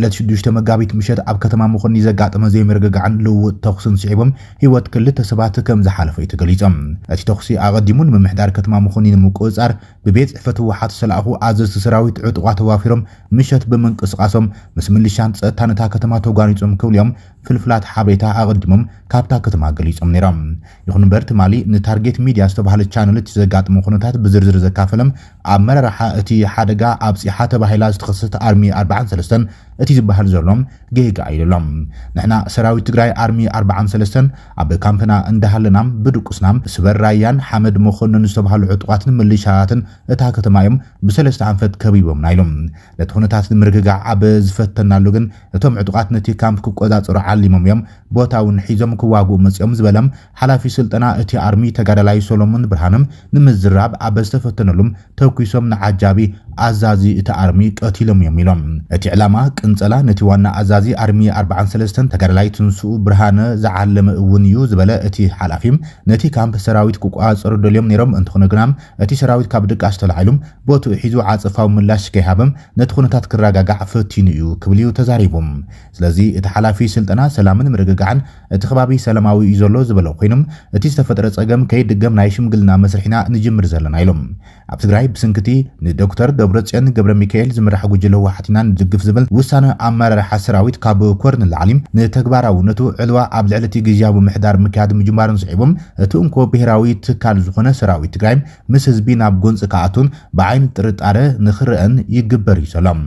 ለትሽዱሽተ መጋቢት ምሸት ኣብ ከተማ መኾኒ ዘጋጠመ ዘይምርግጋዕን ልውውጥ ተኹስን ስዒቦም ህይወት ክልተ ሰባት ከም ዝሓለፈ ተገሊጾም እቲ ተኹሲ ኣቐዲሙን ምምሕዳር ከተማ መኾኒ ንምቁፅጻር ብቤት ጽሕፈት ህወሓት ሰላእኹ ኣዘዝቲ ሰራዊት ዕጡቓት ተዋፊሮም ምሸት ብምንቅስቓሶም ምስ ምልሻን ጸጥታን እታ ከተማ ተጓኒጾም ክብልዮም ፍልፍላት ሓበሬታ ኣቐዲሞም ካብታ ከተማ ገሊጾም ነይሮም ይኹን እምበር ትማሊ ንታርጌት ሚድያ ዝተባህለ ቻነል እቲ ዘጋጥሞ ኩነታት ብዝርዝር ዘካፈለም ኣብ መራርሓ እቲ ሓደጋ ኣብፂሓ ተባሂላ ዝተኸሰተ ኣርሚ 43 እቲ ዝበሃል ዘሎም ጌጋ ኢሎም ንሕና ሰራዊት ትግራይ ኣርሚ 43 ኣብ ካምፕና እንዳሃለናም ብድቁስናም ስበራያን ሓመድ መኾንን ዝተባህሉ ዕጡቓትን ምልሻያትን እታ ከተማ እዮም ብሰለስተ አንፈት ከቢቦም ናይሎም ነቲ ኩነታት ንምርግጋዕ ኣብ ዝፈተናሉ ግን እቶም ዕጡቓት ነቲ ካምፕ ክቆጻጸሩ ዓሊሞም እዮም ቦታውን ሒዞም ክዋግኡ መጽኦም ዝበለም ሓላፊ ስልጠና እቲ ኣርሚ ተጋዳላይ ሶሎሞን ብርሃንም ንምዝራብ ኣብ ዝተፈተነሉም ተኩሶም ንዓጃቢ ኣዛዚ እቲ ኣርሚ ቀቲሎም እዮም ኢሎም እቲ ዕላማ ቅንጸላ ነቲ ዋና ኣዛዚ ኣርሚ 43 ተጋዳላይ ትንስኡ ብርሃነ ዝዓለመ እውን እዩ ዝበለ እቲ ሓላፊም ነቲ ካምፕ ሰራዊት ክቋጸሩ ደልዮም ነይሮም እንትኾነ ግናም እቲ ሰራዊት ካብ ድቃስ ተላዒሎም ቦትኡ ሒዙ ዓጽፋዊ ምላሽ ከይሃበም ነቲ ኩነታት ክረጋጋዕ ፈቲኑ እዩ ክብል እዩ ተዛሪቦም ስለዚ እቲ ሓላፊ ስልጠና ሰላምን ምርግጋዕን እቲ ከባቢ ሰላማዊ እዩ ዘሎ ዝበለ ኮይኖም እቲ ዝተፈጠረ ጸገም ከይድገም ናይ ሽምግልና መስርሒና ንጅምር ዘለና ኢሎም ኣብ ትግራይ ብስንክቲ ንዶክተር ደብረጽዮን ገብረ ሚካኤል ዝምራሕ ጉጅለ ህወሓትና ንድግፍ ዝብል ውሳነ ኣመራርሓ ሰራዊት ካብ ኮርን ላዕሊም ንተግባራውነቱ ዕልዋ ኣብ ልዕሊ እቲ ግዝያዊ ምሕዳር ምክያድ ምጅማርን ስዒቦም እቲ እንኮ ብሄራዊ ትካል ዝኾነ ሰራዊት ትግራይ ምስ ህዝቢ ናብ ጎንፂ ከኣቱን ብዓይኒ ጥርጣረ ንኽርአን ይግበር እዩ ሰላም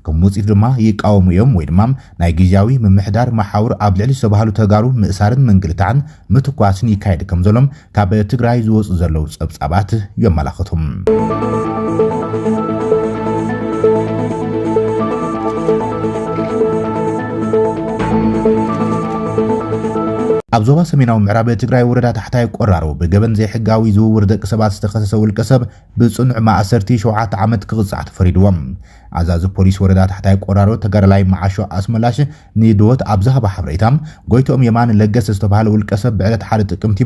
ከም ውፅኢት ድማ ይቃወሙ እዮም ወይ ድማ ናይ ግዝያዊ ምምሕዳር ማሓውር ኣብ ልዕሊ ዝተባህሉ ተጋሩ ምእሳርን መንግልታዕን ምትኳስን ይካየድ ከም ዘሎም ካብ ትግራይ ዝወፁ ዘለው ጸብጻባት የመላኽቱም ኣብ ዞባ ሰሜናዊ ምዕራብ ትግራይ ወረዳ ታሕታይ ቆራሮ ብገበን ዘይሕጋዊ ዝውውር ደቂ ሰባት ዝተኸሰሰ ውልቀ ሰብ ብጽኑዕ ማእሰርቲ 7 ዓመት ክቕጻዕ ተፈሪድዎም ኣዛዚ ፖሊስ ወረዳ ታሕታይ ቆራሮ ተጋዳላይ ማዓሾ ኣስመላሽ ንድወት ኣብ ዝሃባ ሓበሬታም ጎይቶም የማን ለገሰ ዝተባህለ ውልቀ ሰብ ብዕለት 1 ጥቅምቲ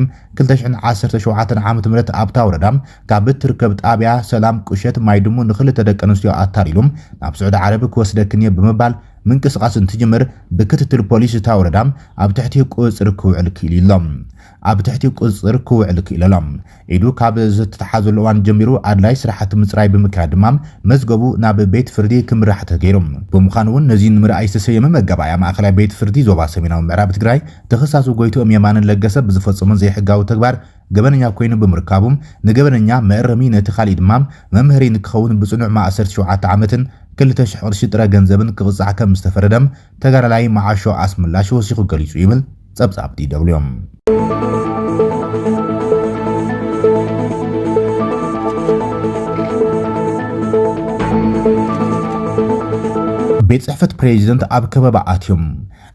2017 ዓ.ም ኣብታ ወረዳ ካብ እትርከብ ጣብያ ሰላም ቁሸት ማይ ድሙ ንኽልተ ደቂ ኣንስትዮ ኣታሪሎም ናብ ስዑድ ዓረብ ክወስደክን ብምባል ምንቅስቃስ እንትጅምር ብክትትል ፖሊስ እታ ወረዳ ኣብ ትሕቲ ቁጽር ክውዕል ክኢሎም ኣብ ትሕቲ ቁጽር ክውዕል ክኢሎም ኢዱ ካብ ዝተተሓዘሉ እዋን ጀሚሩ ኣድላይ ስራሕቲ ምጽራይ ብምክያድ ድማ መዝገቡ ናብ ቤት ፍርዲ ክምራሕ ተገይሮም ብምዃኑ እውን ነዚ ንምርኣይ ዝተሰየመ መጋባእያ ማእኸላይ ቤት ፍርዲ ዞባ ሰሜናዊ ምዕራብ ትግራይ ተኸሳሱ ጎይቶም የማንን ለገሰ ብዝፈጸሙ ዘይሕጋዊ ተግባር ገበነኛ ኮይኑ ብምርካቡም ንገበነኛ መእረሚ ነቲ ኻሊእ ድማ መምህሪ ንክኸውን ብጽኑዕ ማእሰርቲ 7 ዓመትን 2,000 ቅርሺ ጥረ ገንዘብን ክቕጻዕ ከም ዝተፈረደም ተጋዳላይ ማዓሾ ኣስመላሽ ወሲኹ ገሊጹ ይብል ጸብጻብ ዲደብልዮም ቤት ጽሕፈት ፕሬዚደንት ኣብ ከበባ ኣትዮም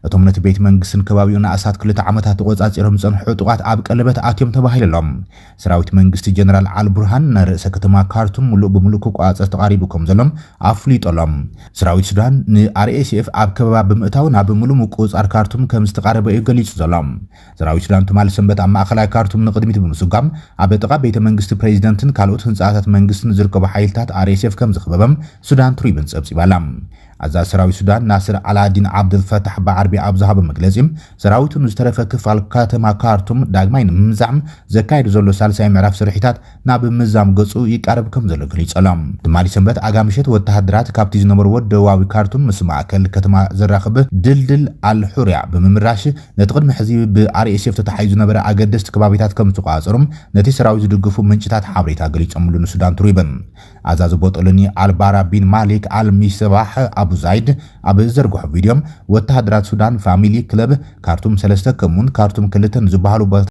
እቶም ነቲ ቤት መንግስትን ከባቢኡን ኣሳት 2 ዓመታት ተቆጻጺሮም ጸንሑ ዕጡቓት ኣብ ቀለበት ኣትዮም ተባሂሎም ሰራዊት መንግስቲ ጀነራል አልቡርሃን ንርእሰ ከተማ ካርቱም ሙሉእ ብምሉእ ክቋጸር ተቃሪቡ ከም ዘሎም ኣፍሊጦሎም ሰራዊት ሱዳን ንአርኤስኤፍ ኣብ ከበባ ብምእታው ናብ ሙሉእ ምቁጽጻር ካርቱም ከም ዝተቃረበ እዩ ገሊጹ ዘሎም ሰራዊት ሱዳን ትማል ሰንበት ኣብ ማእኸላይ ካርቱም ንቅድሚት ብምስጋም ኣብ ጥቓ ቤተ መንግስቲ ፕሬዚደንትን ካልኦት ህንጻታት መንግስትን ዝርከቡ ሓይልታት አርኤስኤፍ ከም ዝኸበበም ሱዳን ትሪብን ጸብጺባላ ኣዛ ሰራዊት ሱዳን ናስር አላዲን ዓብድልፈታሕ በዓርቢ ኣብ ዝሃበ መግለጺ ሰራዊቱን ዝተረፈ ክፋል ከተማ ካርቱም ዳግማይ ንምምዛም ዘካይዱ ዘሎ ሳልሳይ ምዕራፍ ስርሒታት ናብ ምዛም ገጹ ይቃረብ ከም ዘሎ ገሊጾም ትማሊ ሰንበት ኣጋምሸት ወተሃደራት ካብቲ ዝነበሩ ደቡባዊ ካርቱም ምስ ማእከል ከተማ ዘራኽብ ድልድል አልሑርያ ብምምራሽ ነቲ ቅድሚ ሕዚ ብአርኤስኤፍ ተታሒዙ ነበረ ኣገደስቲ ከባቢታት ከም ዝተቋጸሩም ነቲ ሰራዊት ዝድግፉ ምንጭታት ሓበሬታ ገሊጾምሉ ንሱዳን ትሪብን ኣዛዚ ቦጦልኒ አልባራ ቢን ማሊክ አልሚስባህ አቡ ዛይድ ኣብ ዘርግሑ ቪድዮም ወተሃደራት ሱዳን ፋሚሊ ክለብ ካርቱም 3 ከሙን ካርቱም 2 ዝበሃሉ